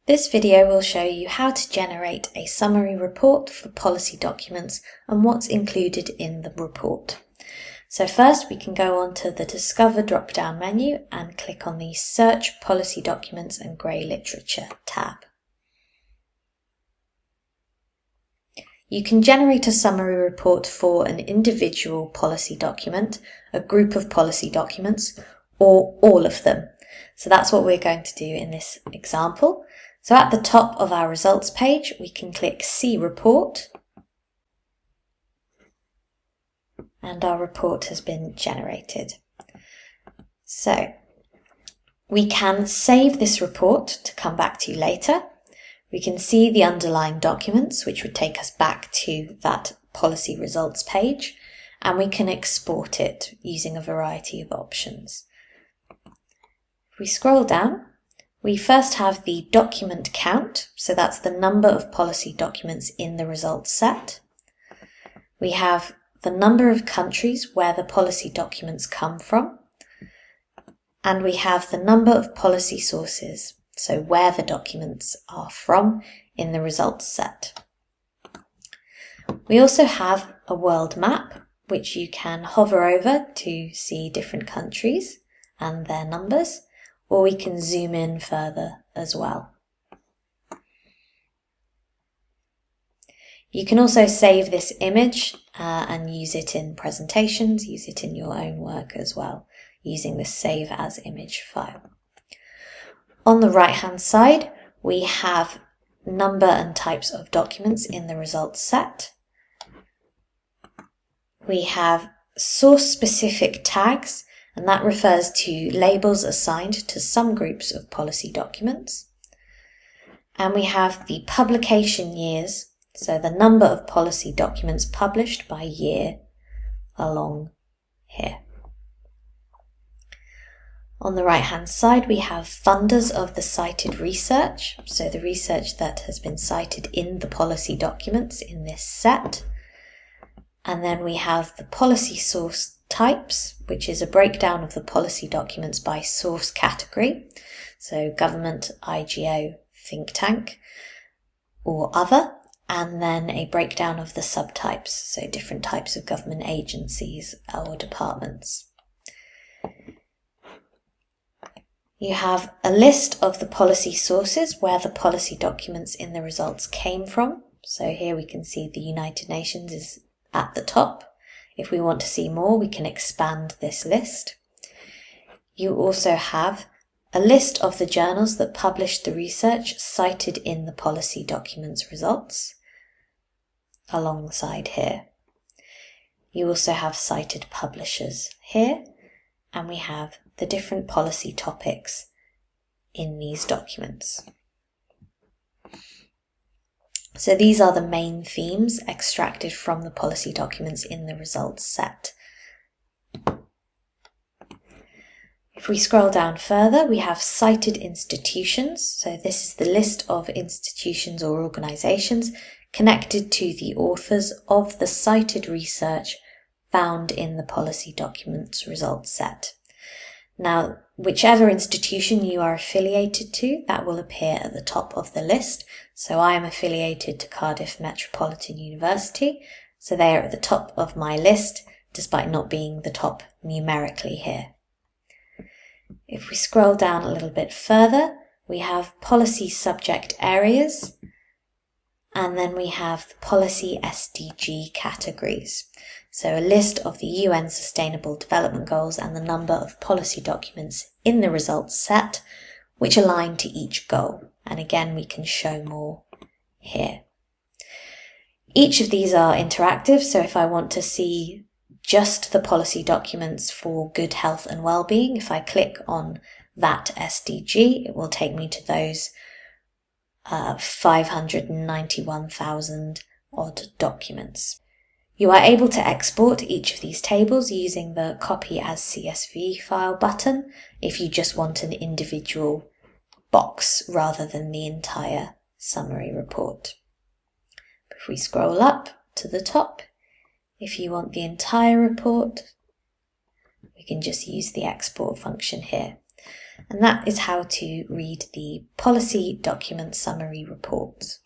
This video will show you how to generate a summary report for policy documents and what's included in the report. So first we can go on to the Discover drop-down menu and click on the Search Policy Documents and Grey Literature tab. You can generate a summary report for an individual policy document, a group of policy documents, or all of them. So that's what we're going to do in this example. So at the top of our results page, we can click See Report, and our report has been generated. So we can save this report to come back to later. We can see the underlying documents, which would take us back to that policy results page, and we can export it using a variety of options. If we scroll down, we first have the document count, so that's the number of policy documents in the results set. We have the number of countries where the policy documents come from, and we have the number of policy sources, so where the documents are from in the results set. We also have a world map, which you can hover over to see different countries and their numbers, or we can zoom in further as well. You can also save this image and use it in presentations, use it in your own work as well, using the Save As Image file. On the right-hand side, we have number and types of documents in the results set. We have source-specific tags, and that refers to labels assigned to some groups of policy documents. And we have the publication years, so the number of policy documents published by year along here. On the right-hand side, we have funders of the cited research, so the research that has been cited in the policy documents in this set. And then we have the policy source types, which is a breakdown of the policy documents by source category, so government, IGO, think tank, or other, and then a breakdown of the subtypes, so different types of government agencies or departments. You have a list of the policy sources where the policy documents in the results came from. So here we can see the United Nations is at the top. If we want to see more, we can expand this list. You also have a list of the journals that published the research cited in the policy documents results alongside here. You also have cited publishers here, and we have the different policy topics in these documents. So these are the main themes extracted from the policy documents in the results set. If we scroll down further, we have cited institutions. So this is the list of institutions or organisations connected to the authors of the cited research found in the policy documents results set. Now, whichever institution you are affiliated to, that will appear at the top of the list. So I am affiliated to Cardiff Metropolitan University, so they are at the top of my list, despite not being the top numerically here. If we scroll down a little bit further, we have policy subject areas, and then we have the policy SDG categories. So a list of the UN Sustainable Development Goals and the number of policy documents in the results set which align to each goal. And again, we can show more here. Each of these are interactive, so if I want to see just the policy documents for good health and well-being, if I click on that SDG, it will take me to those 591,000 odd documents. You are able to export each of these tables using the Copy as CSV file button if you just want an individual box rather than the entire summary report. If we scroll up to the top, if you want the entire report, we can just use the export function here. and that is how to read the policy document summary report.